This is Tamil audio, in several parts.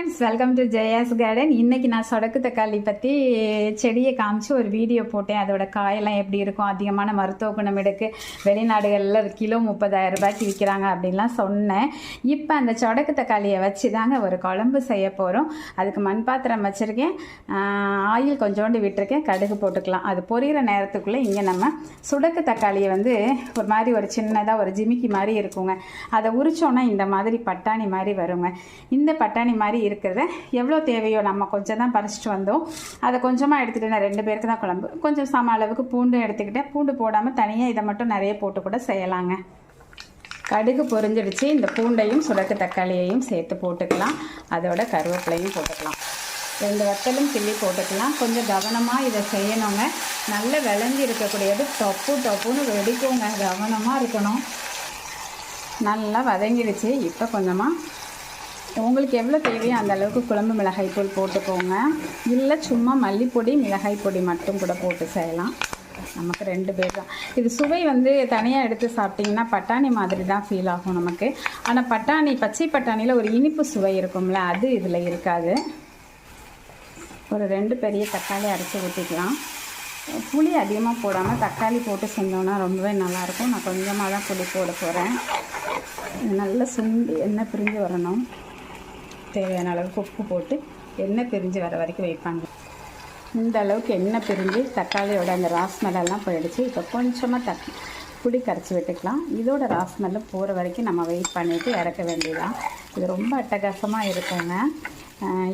Friends, welcome to Jaya's garden. இன்றைக்கி நான் சொடக்கு தக்காளி பற்றி செடியை காமிச்சு ஒரு வீடியோ போட்டேன். அதோட காயெல்லாம் எப்படி இருக்கும், அதிகமான மருத்துவ குணம் இருக்குது, வெளிநாடுகளில் கிலோ 30,000 ரூபாய்க்கு விற்கிறாங்க அப்படின்லாம் சொன்னேன். இப்போ அந்த சொடக்கு தக்காளியை வச்சு தாங்க ஒரு குழம்பு செய்ய போகிறோம். அதுக்கு மண் பாத்திரம் வச்சுருக்கேன், ஆயில் கொஞ்சோண்டு விட்டுருக்கேன், கடுகு போட்டுக்கலாம். அது பொரியிற நேரத்துக்குள்ளே இங்கே நம்ம சுடக்கு தக்காளியை வந்து ஒரு மாதிரி ஒரு சின்னதாக ஒரு ஜிமிக்கி மாதிரி இருக்குங்க. அதை உரிச்சோன்னா இந்த மாதிரி பட்டாணி மாதிரி வருங்க. இந்த பட்டாணி மாதிரி இருக்கிறத எவ்வளோ தேவையோ நம்ம கொஞ்சம் தான் பறிச்சிட்டு வந்தோம். அதை கொஞ்சமாக எடுத்துகிட்டு நான் 2 பேருக்கு தான் குழம்பு, கொஞ்சம் சம அளவுக்கு பூண்டு எடுத்துக்கிட்டேன். பூண்டு போடாமல் தனியாக இதை மட்டும் நிறைய போட்டு கூட செய்யலாங்க. கடுகு பொரிஞ்சிடுச்சு. இந்த பூண்டையும் சுடக்கு தக்காளியையும் சேர்த்து போட்டுக்கலாம். அதோட கருவேப்பிலையும் போட்டுக்கலாம். 2 வத்தலும் கிள்ளி போட்டுக்கலாம். கொஞ்சம் கவனமாக இதை செய்யணுங்க. நல்ல விளைஞ்சி இருக்கக்கூடியது டப்புன்னு வெடிக்குங்க, கவனமாக இருக்கணும். நல்லா வதங்கிடுச்சு. இப்போ கொஞ்சமாக உங்களுக்கு எவ்வளோ தேவையோ அந்த அளவுக்கு குழம்பு மிளகாய்த்தூள் போட்டுக்கோங்க. இல்லை சும்மா மல்லிப்பொடி மிளகாய் பொடி மட்டும் கூட போட்டு செய்யலாம். நமக்கு 2 பேர் தான். இது சுவை வந்து தனியாக எடுத்து சாப்பிட்டிங்கன்னா பட்டாணி மாதிரி தான் ஃபீல் ஆகும் நமக்கு. ஆனால் பச்சை பட்டாணியில் ஒரு இனிப்பு சுவை இருக்கும்ல, அது இதில் இருக்காது. ஒரு 2 பெரிய தக்காளி அரைச்சி ஊற்றிக்கலாம். புளி அதிகமாக போடாமல் தக்காளி போட்டு செஞ்சோன்னா ரொம்பவே நல்லாயிருக்கும். நான் கொஞ்சமாக தான் புளி போட போகிறேன். நல்லா சுண்டி எண்ணெய் பிரிஞ்சு வரணும். தேவையான அளவுக்கு உப்பு போட்டு எண்ணெய் பிரிஞ்சு வர வரைக்கும் வைப்பாங்க. இந்த அளவுக்கு எண்ணெய் பிரிஞ்சு தக்காளியோட அந்த ராஸ்மெல்லாம் போயிடுச்சு. இப்போ கொஞ்சமாக புளி கரைச்சி விட்டுக்கலாம். இதோட ராஸ்மெல்லாம் போகிற வரைக்கும் நம்ம வெயிட் பண்ணிவிட்டு இறக்க வேண்டியதான். இது ரொம்ப அட்டகாசமாக இருக்குங்க.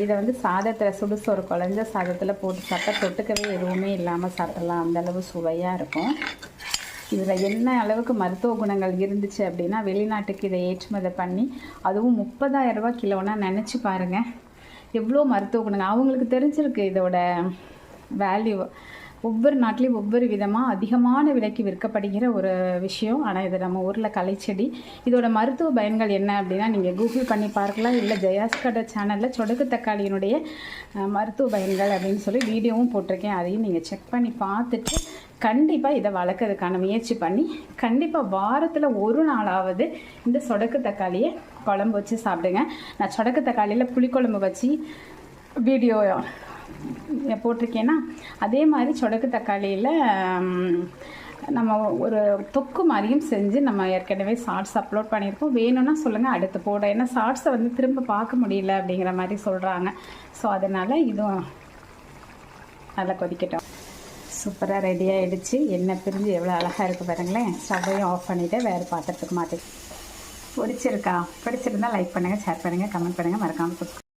இதை வந்து சாதத்தில் சுடுசோறு குழஞ்ச சாதத்தில் போட்டு சாப்பிட்டா தொட்டுக்கவே எதுவுமே இல்லாமல் சாப்பிடலாம். அந்தளவு சுவையாக இருக்கும். இதில் என்ன அளவுக்கு மருத்துவ குணங்கள் இருந்துச்சு அப்படின்னா, வெளிநாட்டுக்கு இதை ஏற்றுமதி பண்ணி அதுவும் 30,000 ரூபா கிலோனா நினச்சி பாருங்கள் எவ்வளோ மருத்துவ குணங்கள். அவங்களுக்கு தெரிஞ்சிருக்கு இதோட வேல்யூ. ஒவ்வொரு நாட்டிலையும் ஒவ்வொரு விதமாக அதிகமான விலைக்கு விற்கப்படுகிற ஒரு விஷயம். ஆனால் இது நம்ம ஊரில் கலைச்செடி. இதோட மருத்துவ பயன்கள் என்ன அப்படின்னா நீங்கள் கூகுள் பண்ணி பார்க்கலாம். இல்லை ஜெயாஸ் கார்டன் சேனலில் சொடக்கு தக்காளியினுடைய மருத்துவ பயன்கள் அப்படின்னு சொல்லி வீடியோவும் போட்டிருக்கேன். அதையும் நீங்கள் செக் பண்ணி பார்த்துட்டு கண்டிப்பாக இதை வளர்க்கறதுக்கான முயற்சி பண்ணி கண்டிப்பாக வாரத்தில் ஒரு நாளாவது இந்த சொடக்கு தக்காளியை குழம்பு வச்சு சாப்பிடுங்க. நான் சொடக்கு தக்காளியில் புளிக்குழம்பு வச்சு வீடியோ போட்டிருக்கேன்னா, அதே மாதிரி சொடக்கு தக்காளியில் நம்ம ஒரு தொக்கு மாதிரியும் செஞ்சு நம்ம ஏற்கனவே ஷார்ட்ஸ் அப்லோட் பண்ணியிருக்கோம். வேணும்னா சொல்லுங்கள், அடுத்து போட. ஏன்னா ஷார்ட்ஸை வந்து திரும்ப பார்க்க முடியல அப்படிங்கிற மாதிரி சொல்கிறாங்க. ஸோ அதனால் இதுவும் நல்லா கொதிக்கட்டும். சூப்பராக ரெடி ஆகிடுச்சு. எண்ணெய் பிரிஞ்சு எவ்வளோ அழகாக இருக்குது பாருங்களேன். ஸ்டவ்வையும் ஆஃப் பண்ணிவிட்டு வேறு பாத்திரத்துக்கு மாற்றி. பிடிச்சிருந்தா லைக் பண்ணுங்கள், ஷேர் பண்ணுங்கள், கமெண்ட் பண்ணுங்கள், மறக்காமல்